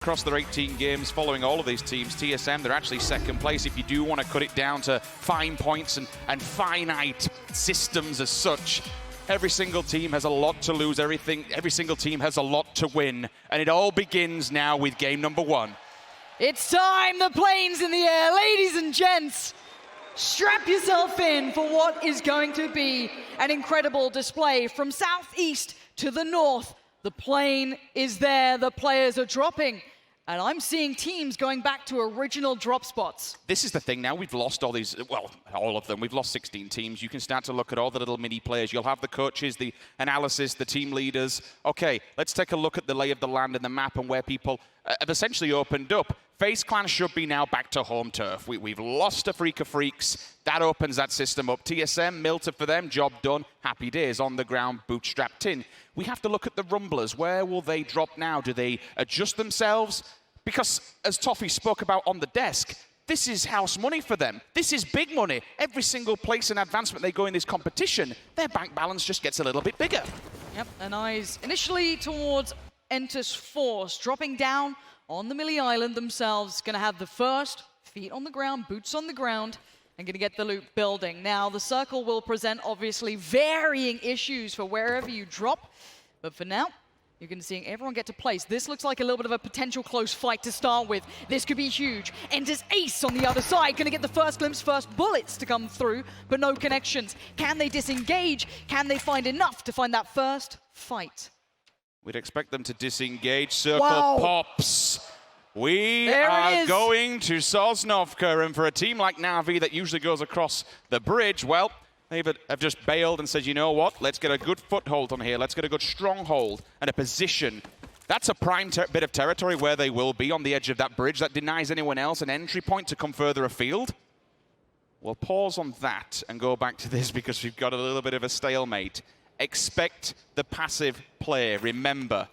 Across their 18 games following all of these teams, TSM, they're actually second place. If you do want to cut it down to fine points and finite systems as such, every single team has a lot to lose, every single team has a lot to win. And it all begins now with game number 1. It's time, the plane's in the air. Ladies and gents, strap yourself in for what is going to be an incredible display. From southeast to the north, the plane is there, the players are dropping. And I'm seeing teams going back to original drop spots. This is the thing now, we've lost all these, well, all of them. We've lost 16 teams. You can start to look at all the little mini players. You'll have the coaches, the analysis, the team leaders. Okay, let's take a look at the lay of the land and the map and where people have essentially opened up. FaZe Clan should be now back to home turf. We've lost a Freak of Freaks. That opens that system up. TSM, Milta for them, job done. Happy days, on the ground, bootstrapped in. We have to look at the Rumblers. Where will they drop now? Do they adjust themselves? Because, as Toffee spoke about on the desk, this is house money for them. This is big money. Every single place and advancement they go in this competition, their bank balance just gets a little bit bigger. Yep, and eyes initially towards Entus Force, dropping down on the Millie Island themselves. Going to have the first feet on the ground, boots on the ground, and going to get the loot building. Now, the circle will present, obviously, varying issues for wherever you drop. But for now, you're going to see everyone get to place. This looks like a little bit of a potential close fight to start with. This could be huge. Enters Ace on the other side. Going to get the first glimpse, first bullets to come through, but no connections. Can they disengage? Can they find enough to find that first fight? We'd expect them to disengage. Circle pops. We are going to Sosnovka, and for a team like Na'Vi that usually goes across the bridge, well, they have just bailed and said, you know what, let's get a good foothold on here. Let's get a good stronghold and a position. That's a prime bit of territory where they will be on the edge of that bridge. That denies anyone else an entry point to come further afield. We'll pause on that and go back to this because we've got a little bit of a stalemate. Expect the passive play. Remember,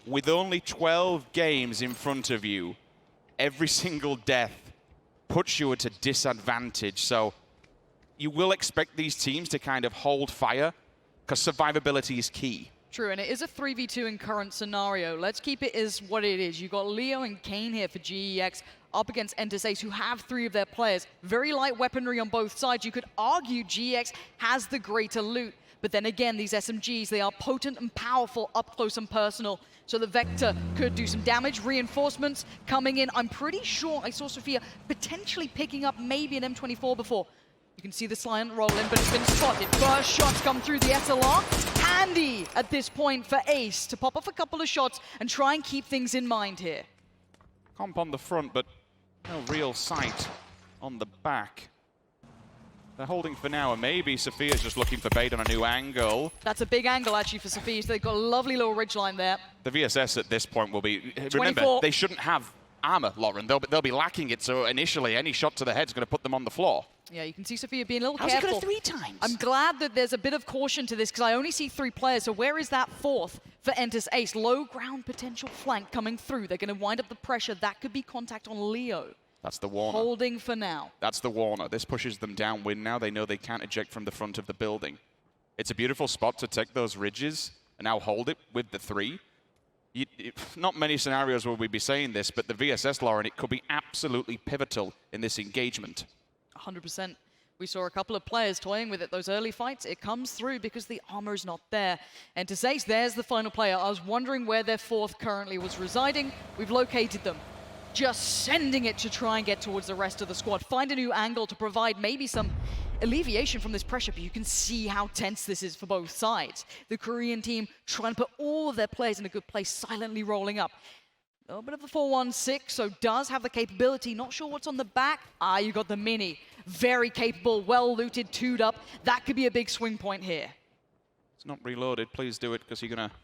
with only 12 games in front of you, every single death puts you at a disadvantage. So you will expect these teams to kind of hold fire because survivability is key. True, and it is a 3v2 in current scenario. Let's keep it as what it is. You've got Leo and Kane here for GEX up against Entus Ace, who have 3 of their players. Very light weaponry on both sides. You could argue GEX has the greater loot. But then again, these SMGs, they are potent and powerful up close and personal. So the Vector could do some damage. Reinforcements coming in. I'm pretty sure I saw Sophia potentially picking up maybe an M24 before. You can see the silent roll in, but it's been spotted. First shots come through the SLR. Handy at this point for Ace to pop off a couple of shots and try and keep things in mind here. Comp on the front, but no real sight on the back. They're holding for now, and maybe Sophia's just looking for bait on a new angle. That's a big angle, actually, for Sophia. So they've got a lovely little ridgeline there. The VSS at this point will be... 24. Remember, they shouldn't have armor, Lauren. They'll be lacking it, so initially, any shot to the head is going to put them on the floor. Yeah, you can see Sophia being a little How's careful. How's it got 3 times? I'm glad that there's a bit of caution to this, because I only see 3 players, so where is that 4th for Entus Ace? Low ground potential flank coming through. They're going to wind up the pressure. That could be contact on Leo. That's the Warner. Holding for now. That's the Warner. This pushes them downwind now. They know they can't eject from the front of the building. It's a beautiful spot to take those ridges and now hold it with the 3. Not many scenarios will we be saying this, but the VSS, Lauren, it could be absolutely pivotal in this engagement. 100%. We saw a couple of players toying with it, those early fights. It comes through because the armor is not there. And to say, there's the final player. I was wondering where their 4th currently was residing. We've located them. Just sending it to try and get towards the rest of the squad. Find a new angle to provide maybe some alleviation from this pressure, but you can see how tense this is for both sides. The Korean team trying to put all of their players in a good place, silently rolling up. A little bit of the 4-1-6, so does have the capability. Not sure what's on the back. You got the Mini. Very capable, well looted, 2'd up. That could be a big swing point here. It's not reloaded. Please do it, because you're going to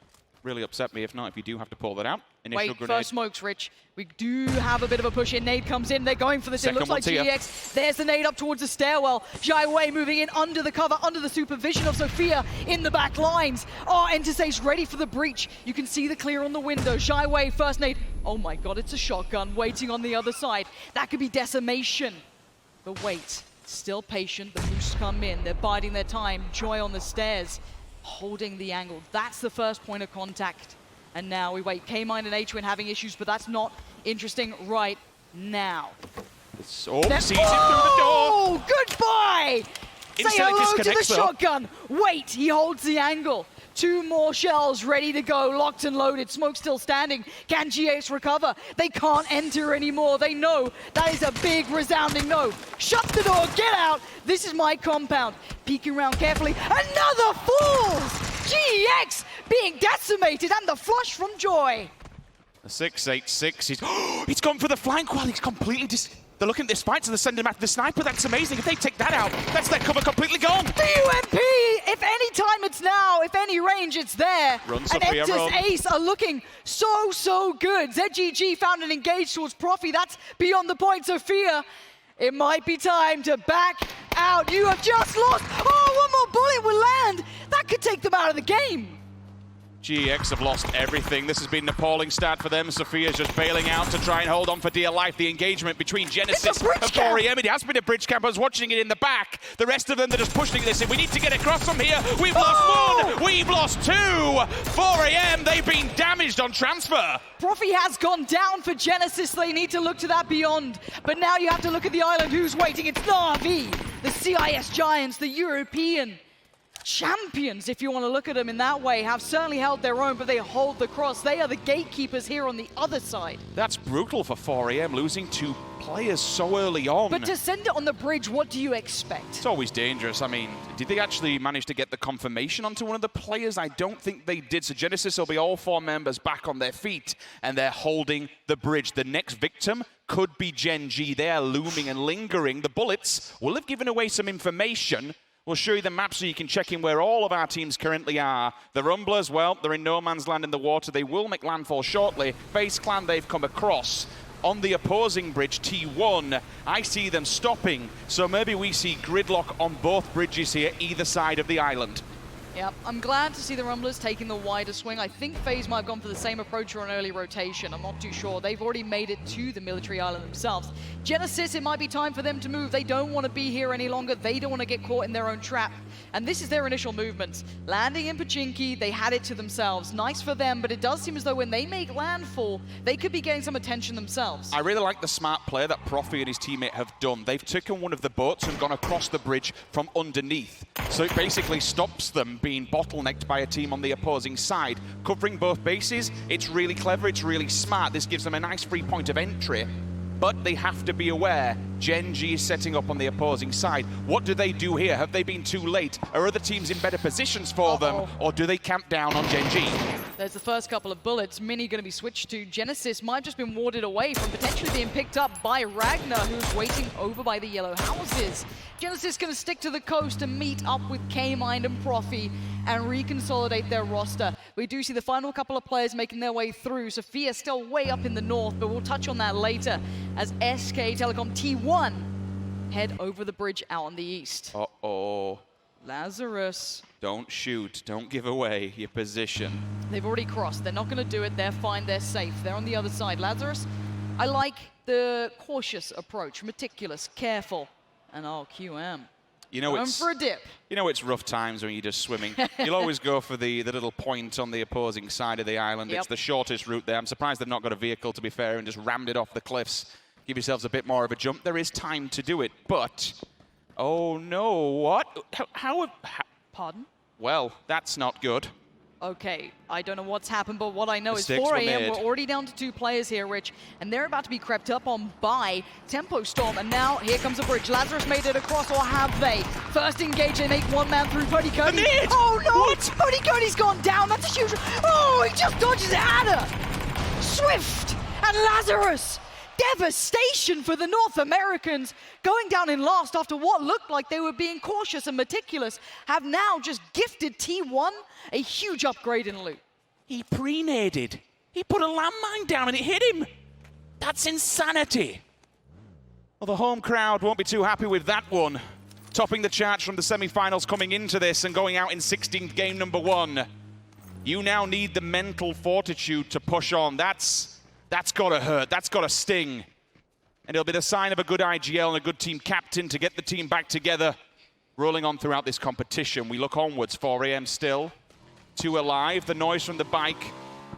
really upset me. If not, if you do have to pull that out. Initial Wait, grenade. first smokes, Rich. We do have a bit of a push in. Nade comes in. They're going for this. It looks like GX. There's the nade up towards the stairwell. Jai Wei moving in under the cover, under the supervision of Sophia in the back lines. Oh, Entus Ace ready for the breach. You can see the clear on the window. Jai Wei, first nade. Oh my god, it's a shotgun waiting on the other side. That could be decimation. But wait, still patient. The boosts come in. They're biding their time. Joy on the stairs, holding the angle. That's the first point of contact. And now we wait. K-Mine and H-Win having issues, but that's not interesting right now. Oh, sees it through the door. Oh, goodbye! Say hello to the though. shotgun. Wait, he holds the angle. 2 more shells ready to go, locked and loaded. Smoke still standing. Can GX recover? They can't enter anymore. They know that is a big resounding no. Shut the door, get out. This is my compound. Peeking around carefully. Another falls! GX being decimated and the flush from Joy. The 686, he's gone for the flank while he's completely they're looking at this fight, so they're sending him after the sniper. That's amazing. If they take that out, that's their cover completely gone. The UMP, if any time it's now, if any range, it's there. Run, Sophia, and run. Ace are looking so good. ZGG found an engage towards Profi. That's beyond the point, Sophia. It might be time to back out. You have just lost. Oh, one more bullet will land. That could take them out of the game. GX have lost everything. This has been an appalling start for them. Sophia's just bailing out to try and hold on for dear life. The engagement between Genesis and 4EM. It has been a bridge camp. I was watching it in the back. The rest of them, they're just pushing this in. We need to get across from here. We've lost 1. We've lost 2. 4EM, they've been damaged on transfer. Profi has gone down for Genesis. They need to look to that beyond. But now you have to look at the island. Who's waiting? It's Na'Vi, the CIS Giants, the European champions, if you want to look at them in that way, have certainly held their own, but they hold the cross. They are the gatekeepers here on the other side. That's brutal for 4EM, losing 2 players so early on. But to send it on the bridge, what do you expect? It's always dangerous. I mean, did they actually manage to get the confirmation onto one of the players? I don't think they did. So Genesis will be all 4 members back on their feet, and they're holding the bridge. The next victim could be Gen G. They're looming and lingering. The bullets will have given away some information. We'll show you the map so you can check in where all of our teams currently are. The Rumblers, well, they're in no man's land in the water. They will make landfall shortly. FaZe Clan, they've come across. On the opposing bridge, T1, I see them stopping. So maybe we see gridlock on both bridges here, either side of the island. Yeah, I'm glad to see the Rumblers taking the wider swing. I think FaZe might have gone for the same approach or an early rotation. I'm not too sure. They've already made it to the military island themselves. Genesis, it might be time for them to move. They don't want to be here any longer. They don't want to get caught in their own trap. And this is their initial movements. Landing in Pachinki, they had it to themselves. Nice for them, but it does seem as though when they make landfall, they could be getting some attention themselves. I really like the smart play that Profi and his teammate have done. They've taken one of the boats and gone across the bridge from underneath. So it basically stops them being bottlenecked by a team on the opposing side. Covering both bases, it's really clever, it's really smart. This gives them a nice free point of entry. But they have to be aware, Gen G is setting up on the opposing side. What do they do here? Have they been too late? Are other teams in better positions for them? Or do they camp down on Gen G? There's the first couple of bullets. Mini going to be switched to. Genesis might have just been warded away from potentially being picked up by Ragnar, who's waiting over by the yellow houses. Genesis going to stick to the coast and meet up with K-Mine and Profi and reconsolidate their roster. We do see the final couple of players making their way through. Sophia still way up in the north, but we'll touch on that later as SK Telecom T1 head over the bridge out on the east. Uh-oh. Lazarus. Don't shoot. Don't give away your position. They've already crossed. They're not going to do it. They're fine. They're safe. They're on the other side. Lazarus, I like the cautious approach. Meticulous, careful. And QM. You know, going for a dip. You know, it's rough times when you're just swimming. You'll always go for the little point on the opposing side of the island. It's the shortest route there. I'm surprised they've not got a vehicle, to be fair, and just rammed it off the cliffs. Give yourselves a bit more of a jump. There is time to do it, but... Oh, no. What? How Pardon? Well, that's not good. Okay, I don't know what's happened, but what I know is Mistakes 4 were AM, made. we're already down to 2 players here, Rich, and they're about to be crept up on by Tempo Storm, and now here comes a bridge. Lazarus made it across, or have they? First engage, they make one man through Pony Cody. Oh no! What? Pony Cody's gone down, that's a huge... Oh, he just dodges it at her! Swift and Lazarus! Devastation for the North Americans, going down in last after what looked like they were being cautious and meticulous, have now just gifted T1 a huge upgrade in loot. He pre-naded. He put a landmine down and it hit him. That's insanity. Well, the home crowd won't be too happy with that one. Topping the charts from the semi-finals coming into this and going out in 16th game number 1. You now need the mental fortitude to push on. That's gotta hurt, that's gotta sting. And it'll be the sign of a good IGL and a good team captain to get the team back together, rolling on throughout this competition. We look onwards, 4 AM still. 2 alive, the noise from the bike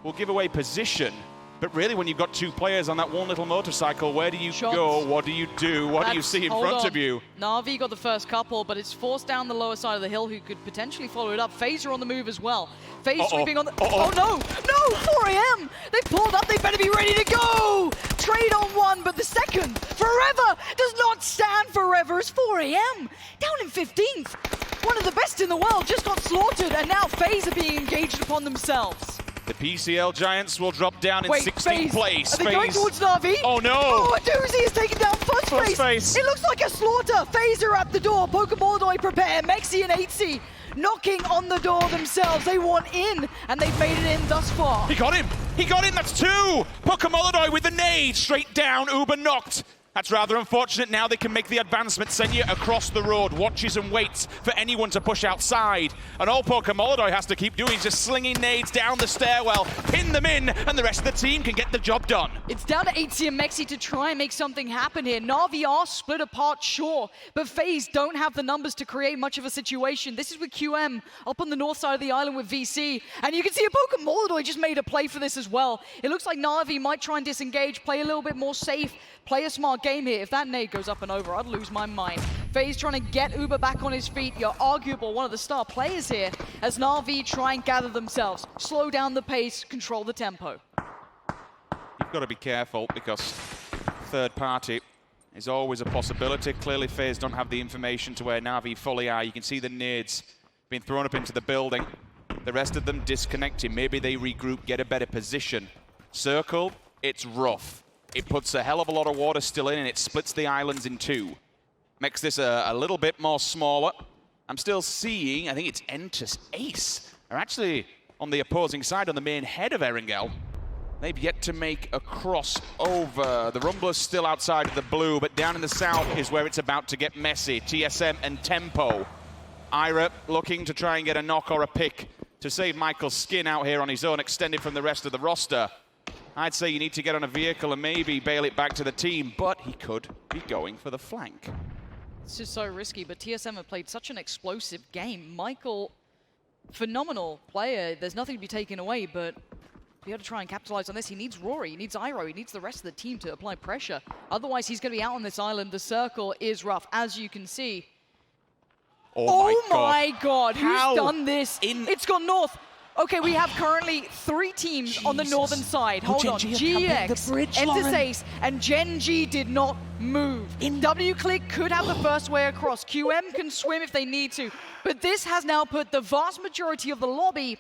will give away position. But really, when you've got two players on that one little motorcycle, where do you go? What do you do? What do you see in front of you? Na'Vi got the first couple, but it's forced down the lower side of the hill, who could potentially follow it up. FaZe are on the move as well. FaZe sweeping on the... Oh, no! No! 4 AM! They pulled up. They better be ready to go! Trade on one, but the second, Forever, does not stand forever. It's 4 AM. Down in 15th. One of the best in the world just got slaughtered, and now FaZe are being engaged upon themselves. The PCL Giants will drop down in 16th place. Are they going towards Na'Vi? Oh no! Oh, a doozy is taking down FaZe. It looks like a slaughter. FaZe are at the door. Pokemon prepare. Mexi and 8C knocking on the door themselves. They want in, and they've made it in thus far. He got him! He got him! That's two! Pokemon with the nade straight down. Uber knocked. That's rather unfortunate. Now they can make the advancement. Senya across the road, watches and waits for anyone to push outside. And all Pokemon has to keep doing is just slinging nades down the stairwell, pin them in, and the rest of the team can get the job done. It's down to 8C and Mexi to try and make something happen here. Na'Vi are split apart, sure, but FaZe don't have the numbers to create much of a situation. This is with QM up on the north side of the island with VC, and you can see a Pokemon just made a play for this as well. It looks like Na'Vi might try and disengage, play a little bit more safe, play a smart game here. If that nade goes up and over, I'd lose my mind. FaZe trying to get Uber back on his feet. You're arguable, one of the star players here, as Na'Vi try and gather themselves, slow down the pace, control the tempo. You've got to be careful because third party is always a possibility. Clearly FaZe don't have the information to where Na'Vi fully are. You can see the nades being thrown up into the building. The rest of them disconnecting. Maybe they regroup, get a better position. Circle, it's rough. It puts a hell of a lot of water still in, and it splits the islands in two. Makes this a little bit more smaller. I'm still seeing, I think it's Entus Ace are actually on the opposing side, on the main head of Erangel. They've yet to make a crossover. The Rumbler's still outside of the blue, but down in the south is where it's about to get messy. TSM and Tempo. Ira looking to try and get a knock or a pick to save Michael's skin out here on his own, extended from the rest of the roster. I'd say you need to get on a vehicle and maybe bail it back to the team, but he could be going for the flank. This is so risky, but TSM have played such an explosive game. Michael, phenomenal player. There's nothing to be taken away, but be able to try and capitalize on this. He needs Rory, he needs Iroh, he needs the rest of the team to apply pressure. Otherwise, he's going to be out on this island. The circle is rough, as you can see. Oh my God, who's done this? It's gone north. Okay, we have currently 3 teams on the northern side. Hold on, GX, Entus Ace, and Gen G did not move. W-Click could have the first way across. QM can swim if they need to, but this has now put the vast majority of the lobby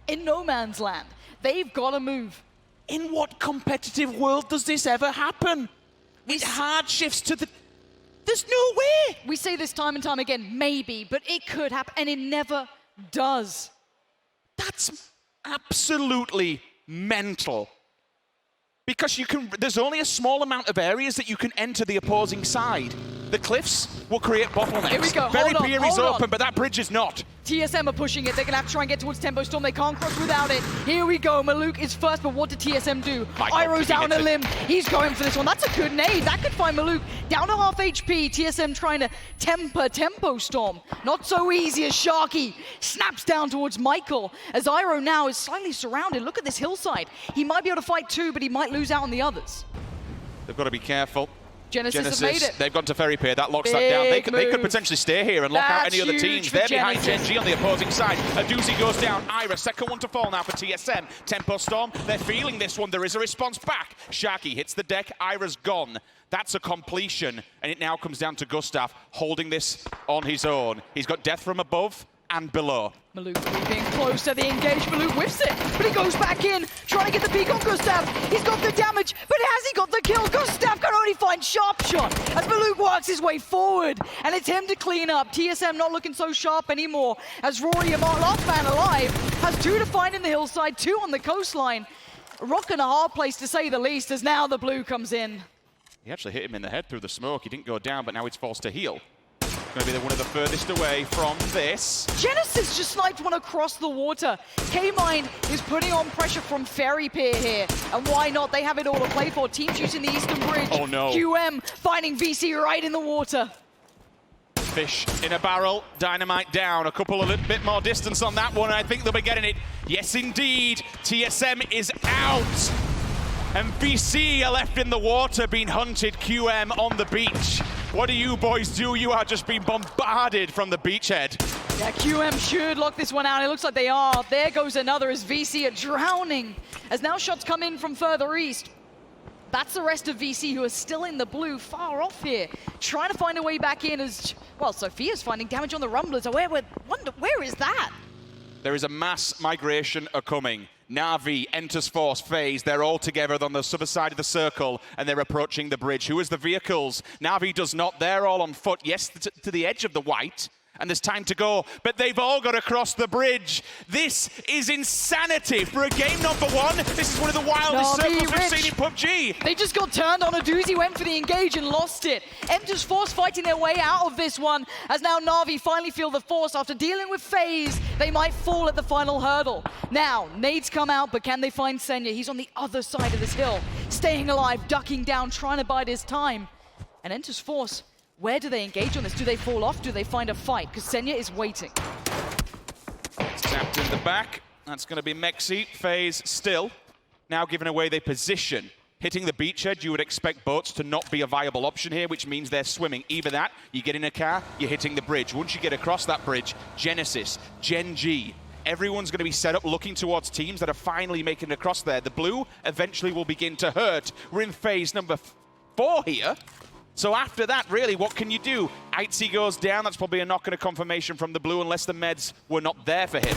in no man's land. They've got to move. In what competitive world does this ever happen? It hard shifts to the... There's no way! We say this time and time again, maybe, but it could happen, and it never does. That's absolutely mental. Because there's only a small amount of areas that you can enter the opposing side. The cliffs will create bottlenecks. Here we go. Berry Pier is open, but that bridge is not. TSM are pushing it. They're going to have to try and get towards Tempo Storm. They can't cross without it. Here we go. Maluk is first, but what did TSM do? Iroh's out on a limb. He's going for this one. That's a good nade. That could find Maluk down to half HP. TSM trying to temper Tempo Storm. Not so easy as Sharky snaps down towards Michael, as Iroh now is slightly surrounded. Look at this hillside. He might be able to fight 2, but he might lose out on the others. They've got to be careful. Genesis have made it. They've gone to Ferry Pier. That locks that down. They could potentially stay here and lock out any other teams. They're behind Gen G on the opposing side. A doozy goes down. Ira, second one to fall now for TSM. Tempo Storm, they're feeling this one. There is a response back. Sharky hits the deck. Ira's gone. That's a completion. And it now comes down to Gustav holding this on his own. He's got death from above and below. Maluk creeping closer, the engage, Maluk whiffs it, but he goes back in, trying to get the peek on Gustav. He's got the damage, but has he got the kill? Gustav can only find Sharp Shot as Maluk works his way forward, and it's him to clean up. TSM not looking so sharp anymore, as Rory, last man alive, has 2 to find in the hillside, 2 on the coastline. A rock and a hard place to say the least, as now the blue comes in. He actually hit him in the head through the smoke. He didn't go down, but now he's forced to heal. Going to be one of the furthest away from this. Genesis just sniped one across the water. K-Mine is putting on pressure from Ferry Pier here. And why not? They have it all to play for. Teams using the Eastern Bridge. Oh no. QM finding VC right in the water. Fish in a barrel, Dynamite down. A couple of little bit more distance on that one, and I think they'll be getting it. Yes, indeed. TSM is out. And VC are left in the water, being hunted. QM on the beach. What do you boys do? You are just being bombarded from the beachhead. Yeah, QM should lock this one out. It looks like they are. There goes another as VC are drowning. As now shots come in from further east. That's the rest of VC who are still in the blue, far off here. Trying to find a way back in as, well, Sophia's finding damage on the Rumblers. Where is that? There is a mass migration coming. Na'Vi enters Force, FaZe, they're all together on the other side of the circle and they're approaching the bridge. Who is the vehicles? Na'Vi does not, they're all on foot. Yes, to the edge of the white. And there's time to go, but they've all got to cross the bridge. This is insanity for a game number one. This is one of the wildest circles we've seen in PUBG. They just got turned on. A doozy went for the engage and lost it. Enters Force fighting their way out of this one, as now Na'Vi finally feel the force after dealing with FaZe. They might fall at the final hurdle. Now, nades come out, but can they find Senya? He's on the other side of this hill, staying alive, ducking down, trying to bide his time. And enters Force. Where do they engage on this? Do they fall off? Do they find a fight? Because Senya is waiting. It's tapped in the back. That's going to be Mexi. FaZe still. Now giving away their position. Hitting the beachhead, you would expect boats to not be a viable option here, which means they're swimming. Either that, you get in a car, you're hitting the bridge. Once you get across that bridge, Genesis, Gen G, everyone's going to be set up looking towards teams that are finally making it across there. The blue eventually will begin to hurt. We're in phase number 4 here. So after that, really, what can you do? Aitzi goes down. That's probably a knock and a confirmation from the blue, unless the meds were not there for him.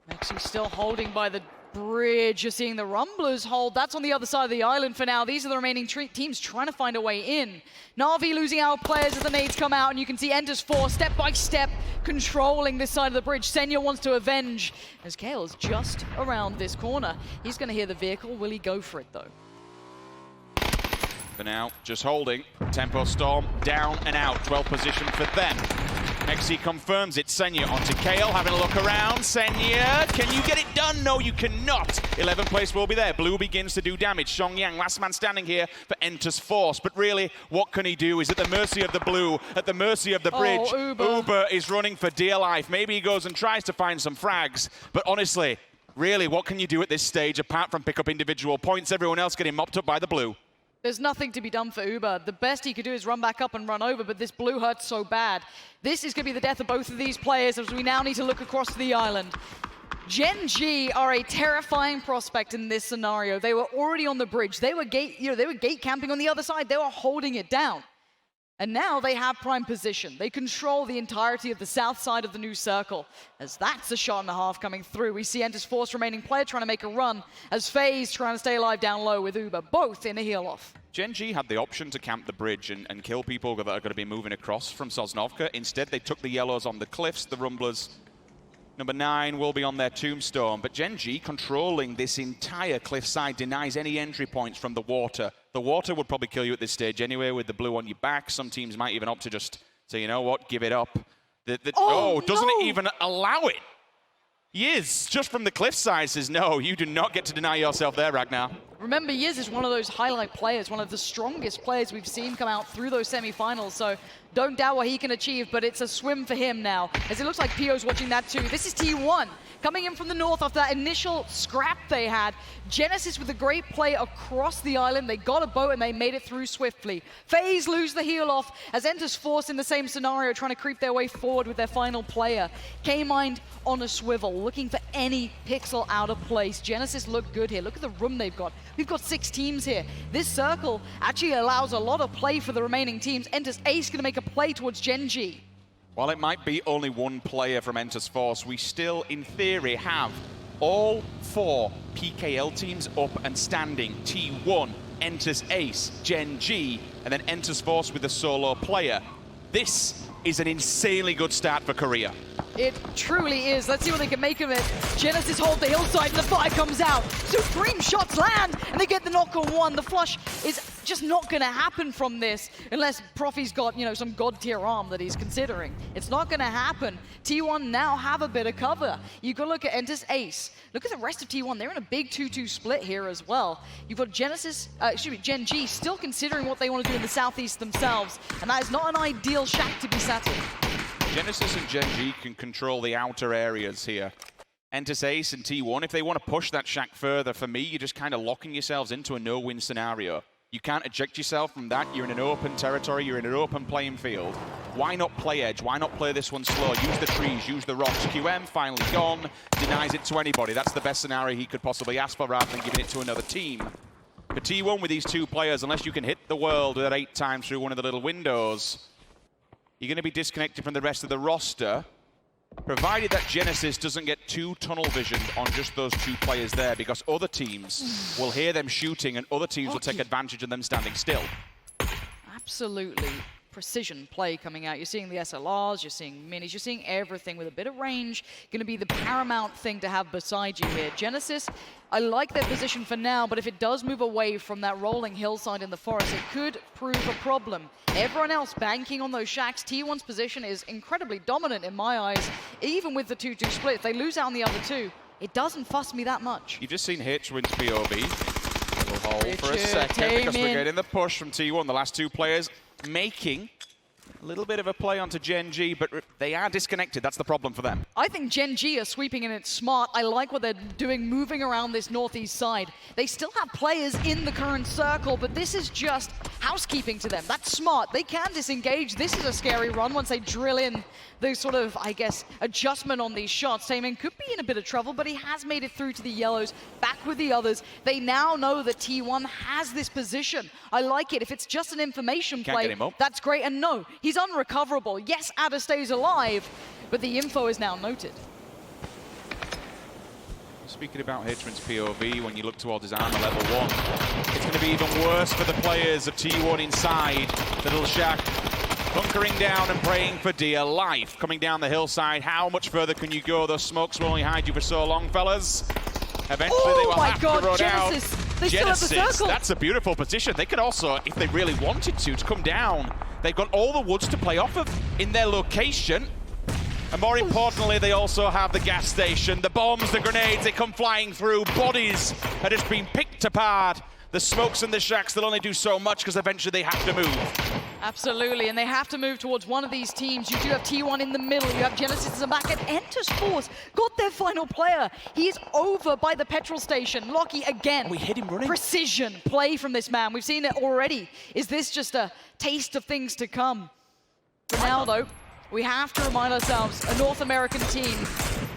Mexi still holding by the bridge. You're seeing the Rumblers hold. That's on the other side of the island for now. These are the remaining teams trying to find a way in. Na'Vi losing out players as the nades come out, and you can see enters Force step by step, controlling this side of the bridge. Senya wants to avenge, as Kale's just around this corner. He's going to hear the vehicle. Will he go for it, though? For now, just holding. Tempo Storm down and out. 12th position for them. Mexi confirms it. Senya onto Kale, having a look around. Senya, can you get it done? No, you cannot. 11th place will be there. Blue begins to do damage. Xiangyang, last man standing here for enters Force. But really, what can he do? He's at the mercy of the blue, at the mercy of the bridge. Uber is running for dear life. Maybe he goes and tries to find some frags. But honestly, really, what can you do at this stage apart from pick up individual points? Everyone else getting mopped up by the blue. There's nothing to be done for Uber. The best he could do is run back up and run over, but this blue hurts so bad. This is going to be the death of both of these players as we now need to look across the island. Gen G are a terrifying prospect in this scenario. They were already on the bridge. They were gate camping on the other side. They were holding it down. And now they have prime position. They control the entirety of the south side of the new circle. As that's a shot and a half coming through. We see enters Force remaining player trying to make a run. As FaZe trying to stay alive down low with Uber. Both in a heal off. Gen G had the option to camp the bridge and kill people that are going to be moving across from Sosnovka. Instead, they took the yellows on the cliffs. The Rumblers, number 9, will be on their tombstone. But Gen G controlling this entire cliffside denies any entry points from the water. The water would probably kill you at this stage anyway with the blue on your back. Some teams might even opt to just say, you know what, give it up. Doesn't it even allow it? Yiz, just from the cliffside, says, no, you do not get to deny yourself there, Ragnar. Remember, Yiz is one of those highlight players, one of the strongest players we've seen come out through those semi-finals, so don't doubt what he can achieve, but it's a swim for him now, as it looks like Pio's watching that too. This is T1, coming in from the north after that initial scrap they had. Genesis with a great play across the island. They got a boat and they made it through swiftly. FaZe lose the heal off as enters Force in the same scenario, trying to creep their way forward with their final player. K-Mind on a swivel, looking for any pixel out of place. Genesis look good here. Look at the room they've got. We've got 6 teams here. This circle actually allows a lot of play for the remaining teams. Enters Ace going to make a play towards Gen G. While it might be only one player from Enters Force, we still, in theory, have all 4 PKL teams up and standing. T1 enters Ace, Gen G, and then Enters Force with a solo player. This is an insanely good start for Korea. It truly is. Let's see what they can make of it. Genesis hold the hillside and the fire comes out. Supreme shots land and they get the knock on one. The flush is just not going to happen from this unless Profi's got, you know, some god tier arm that he's considering. It's not going to happen. T1 now have a bit of cover. You got to look at Entus Ace. Look at the rest of T1. They're in a big 2-2 split here as well. You've got Gen G still considering what they want to do in the southeast themselves. And that is not an ideal shack to be sat in. Genesis and Gen G can control the outer areas here. Entus Ace and T1, if they want to push that shack further, for me, you're just kind of locking yourselves into a no-win scenario. You can't eject yourself from that. You're in an open territory. You're in an open playing field. Why not play edge? Why not play this one slow? Use the trees, use the rocks. QM finally gone, denies it to anybody. That's the best scenario he could possibly ask for rather than giving it to another team. For T1 with these two players, unless you can hit the world with that 8 times through one of the little windows, you're going to be disconnected from the rest of the roster, provided that Genesis doesn't get too tunnel visioned on just those 2 players there, because other teams will hear them shooting and other teams will take advantage of them standing still. Absolutely precision play coming out. You're seeing the SLRs, you're seeing minis, you're seeing everything with a bit of range. Going to be the paramount thing to have beside you here. Genesis, I like their position for now, but if it does move away from that rolling hillside in the forest, it could prove a problem. Everyone else banking on those shacks. T1's position is incredibly dominant in my eyes, even with the 2-2 split. If they lose out on the other 2, it doesn't fuss me that much. You've just seen Hitch wins POV. We'll hold for a second because we're getting the push from T1. The last 2 players making a little bit of a play onto Gen G, but they are disconnected. That's the problem for them. I think Gen G are sweeping and it's smart. I like what they're doing, moving around this northeast side. They still have players in the current circle, but this is just housekeeping to them. That's smart. They can disengage. This is a scary run once they drill in the sort of, I guess, adjustment on these shots. Taemin could be in a bit of trouble, but he has made it through to the yellows, back with the others. They now know that T1 has this position. I like it. If it's just an information play, that's great. And no, he's unrecoverable. Yes, Ada stays alive, but the info is now noted. Speaking about Hitchman's POV, when you look towards his armor level 1, it's going to be even worse for the players of T1 inside the little shack, bunkering down and praying for dear life. Coming down the hillside, how much further can you go? Those smokes will only hide you for so long, fellas. Eventually they will have to run Genesis. out. They still have the circle. That's a beautiful position. They could also, if they really wanted to come down. They've got all the woods to play off of in their location. And more importantly, they also have the gas station. The bombs, the grenades, they come flying through. Bodies are just being picked apart. The smokes and the shacks, they'll only do so much because eventually they have to move. Absolutely, and they have to move towards one of these teams. You do have T1 in the middle, you have Genesis in the back, and Entus Force got their final player. He's over by the petrol station. Lockie again. We hit him running. Precision play from this man. We've seen it already. Is this just a taste of things to come? For now, though, we have to remind ourselves, a North American team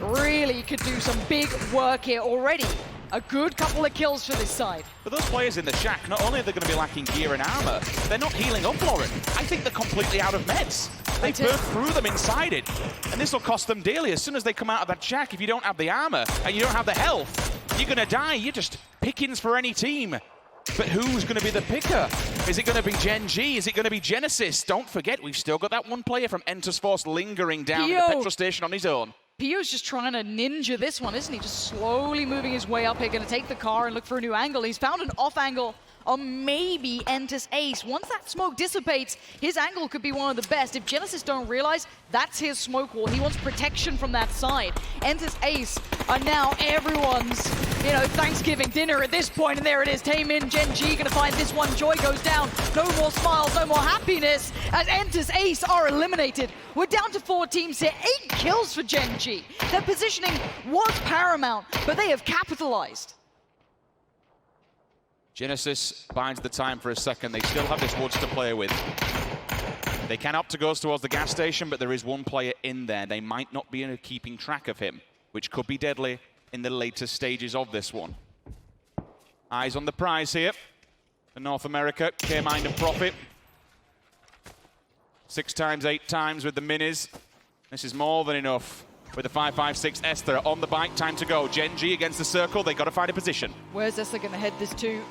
really could do some big work here already. A good couple of kills for this side. But those players in the shack, not only are they going to be lacking gear and armor, they're not healing up, Lauren. I think they're completely out of meds. They burst through them inside it. And this will cost them dearly. As soon as they come out of that shack, if you don't have the armor and you don't have the health, you're going to die. You're just pickings for any team. But who's going to be the picker? Is it going to be Gen G? Is it going to be Genesis? Don't forget, we've still got that one player from Entus Force lingering down at the petrol station on his own. Pio's just trying to ninja this one, isn't he? Just slowly moving his way up here, going to take the car and look for a new angle. He's found an off angle on maybe Entus Ace. Once that smoke dissipates, his angle could be one of the best. If Genesis don't realize, that's his smoke wall. He wants protection from that side. Entus Ace are now everyone's, Thanksgiving dinner at this point, and there it is. Taemin, Gen G gonna find this one. Joy goes down. No more smiles, no more happiness as Entus Ace are eliminated. We're down to 4 teams here. 8 kills for Gen G. Their positioning was paramount, but they have capitalized. Genesis binds the time for a second. They still have this woods to play with. They can opt to go towards the gas station, but there is one player in there. They might not be keeping track of him, which could be deadly in the later stages of this one. Eyes on the prize here for North America. K-Mind and Profit. 6 times, 8 times with the minis. This is more than enough. With the 5.56 Esther on the bike, time to go. Gen G against the circle, they got to find a position. Where's Esther going to head this to?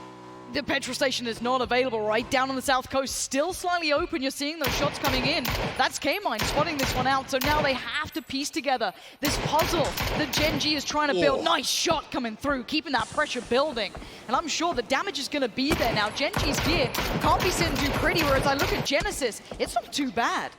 the petrol station is not available right down on the south coast. Still slightly open. You're seeing those shots coming in. That's K-Mine spotting this one out. So now they have to piece together this puzzle that Gen G is trying to build. Nice shot coming through, keeping that pressure building. And I'm sure the damage is going to be there now. Gen G's gear can't be sitting too pretty, whereas I look at Genesis, it's not too bad.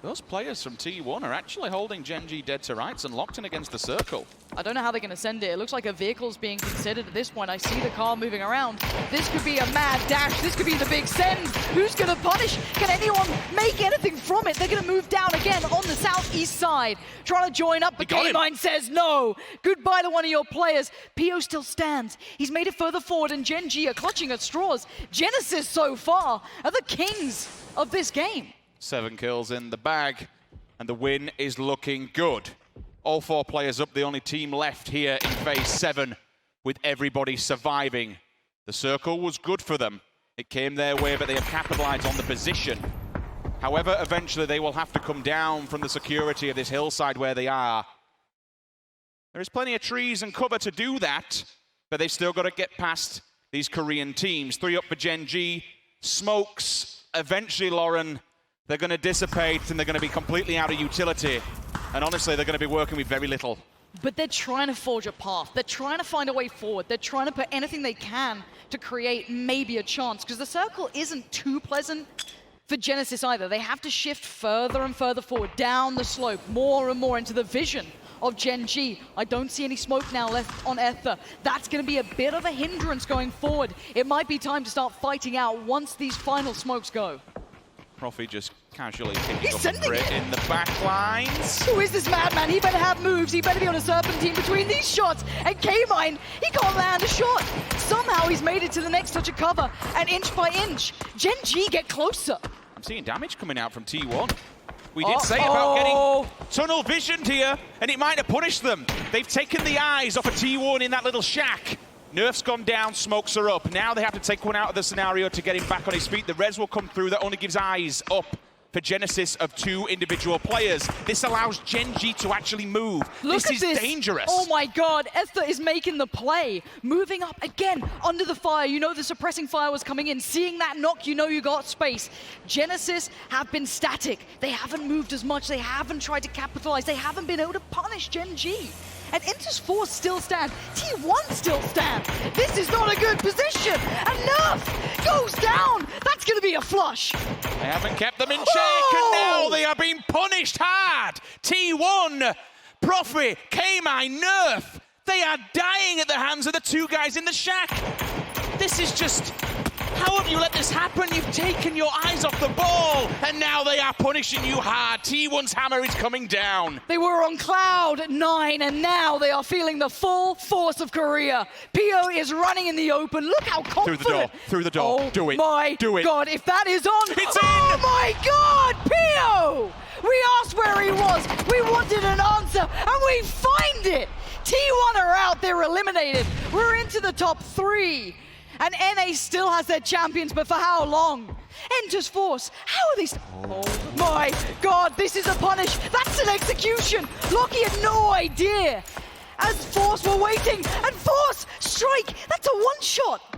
Those players from T1 are actually holding Gen G dead to rights and locked in against the circle. I don't know how they're going to send it. It looks like a vehicle's being considered at this point. I see the car moving around. This could be a mad dash. This could be the big send. Who's going to punish? Can anyone make anything from it? They're going to move down again on the southeast side, trying to join up, but K-Mine says no. Goodbye to one of your players. PO still stands. He's made it further forward, and Gen G are clutching at straws. Genesis so far are the kings of this game. 7 kills in the bag, and the win is looking good. All 4 players up, the only team left here in phase 7, with everybody surviving. The circle was good for them. It came their way, but they have capitalized on the position. However, eventually they will have to come down from the security of this hillside where they are. There is plenty of trees and cover to do that, but they've still got to get past these Korean teams. 3 up for Gen G. Smokes, eventually, Lauren, they're going to dissipate and they're going to be completely out of utility. And honestly, they're going to be working with very little. But they're trying to forge a path. They're trying to find a way forward. They're trying to put anything they can to create maybe a chance, because the circle isn't too pleasant for Genesis either. They have to shift further and further forward, down the slope, more and more into the vision of Gen G. I don't see any smoke now left on Ether. That's going to be a bit of a hindrance going forward. It might be time to start fighting out once these final smokes go. Profi just casually picking up sending a crit it in the back lines. Who is this madman? He better have moves. He better be on a serpentine between these shots. And K-Mine, he can't land a shot. Somehow he's made it to the next touch of cover. And inch by inch, Gen G get closer. I'm seeing damage coming out from T1. We did say about getting tunnel visioned here, and it might have punished them. They've taken the eyes off of T1 in that little shack. Nerf's gone down, smokes are up. Now they have to take one out of the scenario to get him back on his feet. The res will come through. That only gives eyes up for Genesis of 2 individual players. This allows Gen G to actually move. This is dangerous. Oh my god, Ether is making the play. Moving up again under the fire. You know the suppressing fire was coming in. Seeing that knock, you know you got space. Genesis have been static. They haven't moved as much. They haven't tried to capitalize. They haven't been able to punish Gen G. And Inter's Force still stand. T1 still stand. This is not a good position. And Nerf goes down. That's going to be a flush. They haven't kept them in check, and now they are being punished hard. T1, Profi, K-Mine, Nerf. They are dying at the hands of the 2 guys in the shack. This is just... How have you let this happen? You've taken your eyes off the ball, and now they are punishing you hard. T1's hammer is coming down. They were on cloud 9, and now they are feeling the full force of Korea. PO is running in the open. Look how confident. Through the door, Oh do it. my do it. god, if that is on. It's oh in. My god, PO! We asked where he was. We wanted an answer, and we find it. T1 are out. They're eliminated. We're into the top 3. And NA still has their champions, but for how long? Enters Force. How are they? Oh my god, this is a punish. That's an execution. Lockie had no idea. As Force were waiting, and Force strike. That's a one-shot.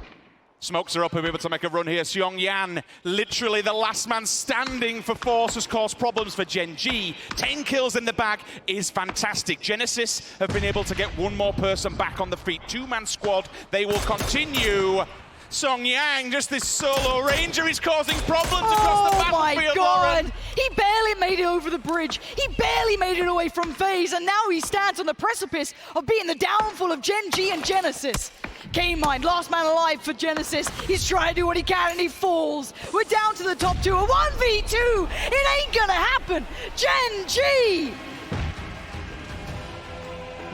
Smokes are up, he'll be able to make a run here. Seong Yan, literally the last man standing for Force, has caused problems for Gen G. 10 kills in the bag is fantastic. Genesis have been able to get one more person back on the feet. 2-man squad, they will continue. Song Yang, just this solo ranger, is causing problems across the battlefield. Oh my god! He barely made it over the bridge. He barely made it away from FaZe, and now he stands on the precipice of being the downfall of Gen G and Genesis. K-Mine, last man alive for Genesis. He's trying to do what he can, and he falls. We're down to the top 2, a 1v2. It ain't gonna happen. Gen G